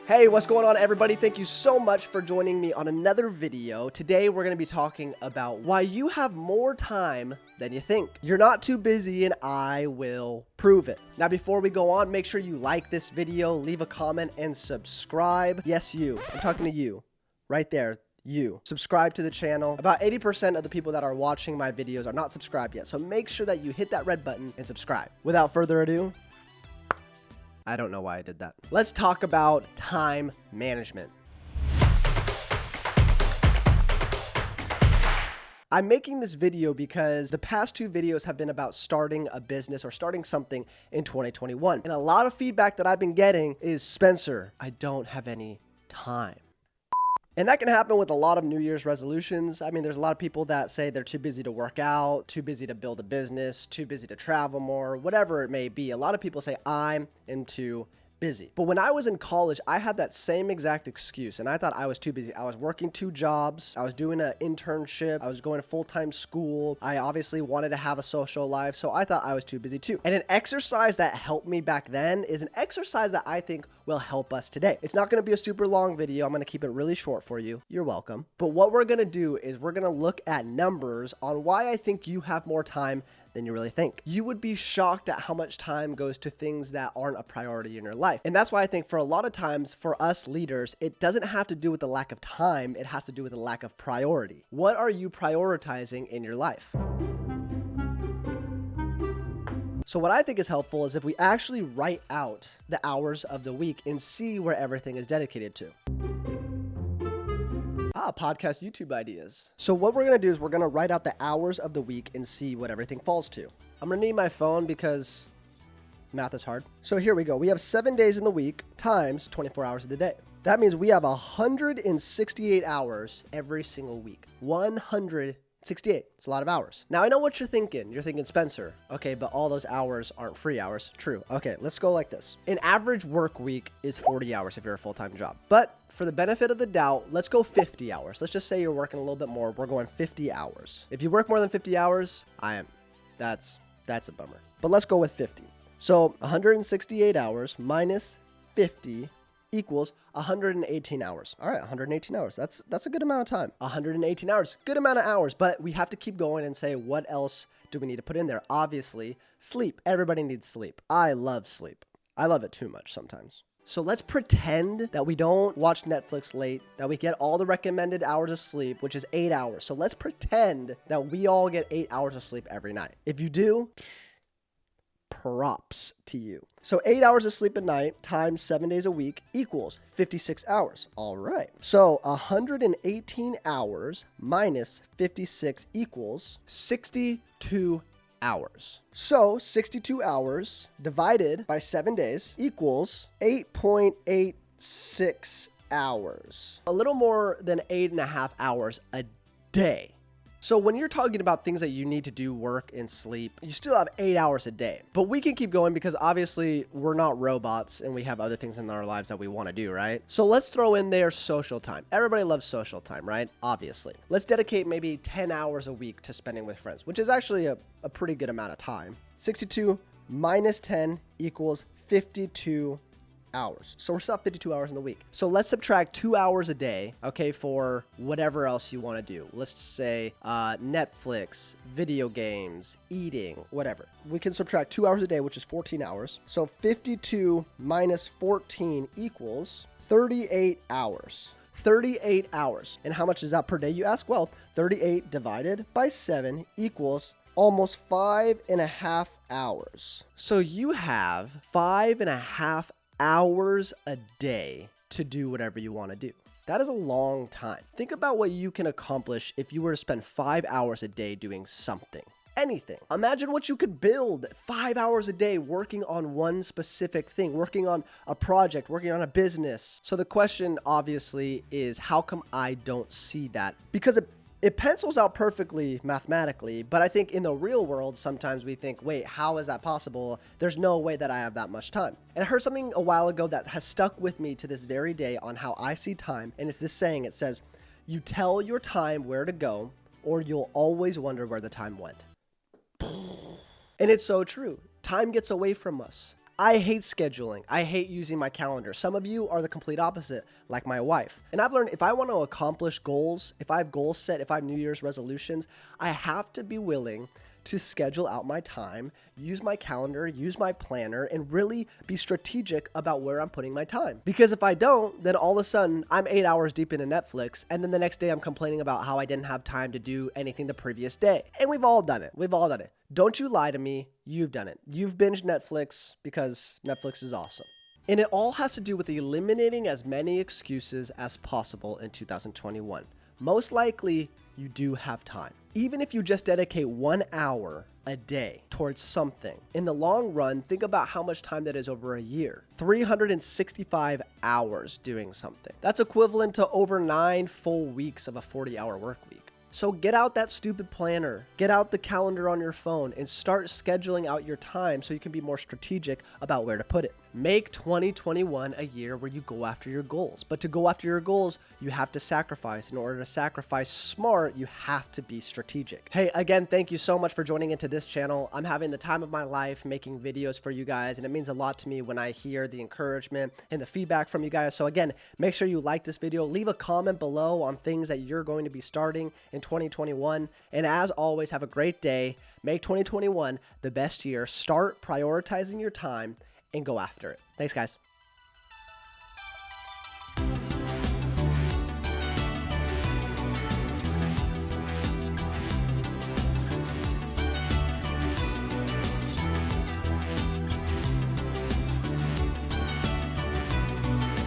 Hey, what's going on, everybody? Thank you so much for joining me on another video. Today, we're going to be talking about why you have more time than you think. You're not too busy, and I will prove it. Now, before we go on, make sure you like this video, leave a comment, and subscribe. Yes, you. I'm talking to you. Right there. You. Subscribe to the channel. About 80% of the people that are watching my videos are not subscribed yet, so make sure that you hit that red button and subscribe. Without further ado, I don't know why I did that. Let's talk about time management. I'm making this video because the past two videos have been about starting a business or starting something in 2021. And a lot of feedback that I've been getting is, Spencer, I don't have any time. And that can happen with a lot of New Year's resolutions. I mean, there's a lot of people that say they're too busy to work out, too busy to build a business, too busy to travel more, whatever it may be. A lot of people say, I'm too busy. But when I was in college, I had that same exact excuse, and I thought I was too busy. I was working 2 jobs. I was doing an internship. I was going to full-time school. I obviously wanted to have a social life, so I thought I was too busy too. And an exercise that helped me back then is an exercise that I think will help us today. It's not going to be a super long video. I'm going to keep it really short for you. You're welcome. But what we're going to do is we're going to look at numbers on why I think you have more time than you really think. You would be shocked at how much time goes to things that aren't a priority in your life. And that's why I think for a lot of times for us leaders, it doesn't have to do with the lack of time. It has to do with the lack of priority. What are you prioritizing in your life? So what I think is helpful is if we actually write out the hours of the week and see where everything is dedicated to. Podcast YouTube ideas. So what we're going to do is we're going to write out the hours of the week and see what everything falls to. I'm going to need my phone because math is hard. So here we go. We have 7 days in the week times 24 hours of the day. That means we have 168 hours every single week. 168. It's a lot of hours. Now I know what you're thinking. You're thinking, Spencer, okay, but all those hours aren't free hours. True. Okay, let's go like this. An average work week is 40 hours if you're a full-time job. But for the benefit of the doubt, let's go 50 hours. Let's just say you're working a little bit more. We're going 50 hours. If you work more than 50 hours, that's a bummer. But let's go with 50. So 168 hours minus 50 equals 118 hours. All right, 118 hours. That's a good amount of time. 118 hours, good amount of hours, but we have to keep going and say, what else do we need to put in there? Obviously, sleep. Everybody needs sleep. I love sleep. I love it too much sometimes. So let's pretend that we don't watch Netflix late, that we get all the recommended hours of sleep, which is 8 hours. So let's pretend that we all get 8 hours of sleep every night. If you do, props to you. So 8 hours of sleep at night times 7 days a week equals 56 hours. All right. So 118 hours minus 56 equals 62 hours. So 62 hours divided by 7 days equals 8.86 hours. A little more than 8.5 hours a day. So when you're talking about things that you need to do, work and sleep, you still have 8 hours a day. But we can keep going because obviously we're not robots and we have other things in our lives that we want to do, right? So let's throw in there social time. Everybody loves social time, right? Obviously. Let's dedicate maybe 10 hours a week to spending with friends, which is actually a pretty good amount of time. 62 minus 10 equals 52 hours. So we're still at 52 hours in the week. So let's subtract 2 hours a day, okay, for whatever else you want to do. Let's say Netflix, video games, eating, whatever. We can subtract 2 hours a day, which is 14 hours. So 52 minus 14 equals 38 hours. 38 hours. And how much is that per day, you ask? Well, 38 divided by 7 equals almost 5.5 hours. So you have 5.5 hours a day to do whatever you want to do. That is a long time. Think about what you can accomplish if you were to spend 5 hours a day doing something. Anything. Imagine what you could build 5 hours a day working on one specific thing, working on a project, working on a business. So the question obviously is, how come I don't see that? Because it pencils out perfectly mathematically, but I think in the real world, sometimes we think, wait, how is that possible? There's no way that I have that much time. And I heard something a while ago that has stuck with me to this very day on how I see time. And it's this saying, it says, you tell your time where to go, or you'll always wonder where the time went. And it's so true. Time gets away from us. I hate scheduling. I hate using my calendar. Some of you are the complete opposite, like my wife. And I've learned if I want to accomplish goals, if I have goals set, if I have New Year's resolutions, I have to be willing to schedule out my time, use my calendar, use my planner, and really be strategic about where I'm putting my time. Because if I don't, then all of a sudden I'm 8 hours deep into Netflix, and then the next day I'm complaining about how I didn't have time to do anything the previous day. And we've all done it. We've all done it. Don't you lie to me. You've done it. You've binged Netflix because Netflix is awesome. And it all has to do with eliminating as many excuses as possible in 2021. Most likely, you do have time. Even if you just dedicate 1 hour a day towards something, in the long run, think about how much time that is over a year. 365 hours doing something. That's equivalent to over 9 full weeks of a 40-hour work week. So get out that stupid planner, get out the calendar on your phone, and start scheduling out your time so you can be more strategic about where to put it. Make 2021 a year where you go after your goals. But to go after your goals, you have to sacrifice. In order to sacrifice smart, you have to be strategic. Hey, again, thank you so much for joining into this channel. I'm having the time of my life making videos for you guys, and it means a lot to me when I hear the encouragement and the feedback from you guys. So again, make sure you like this video, leave a comment below on things that you're going to be starting in 2021. And as always, have a great day. Make 2021 the best year. Start prioritizing your time and go after it. Thanks, guys.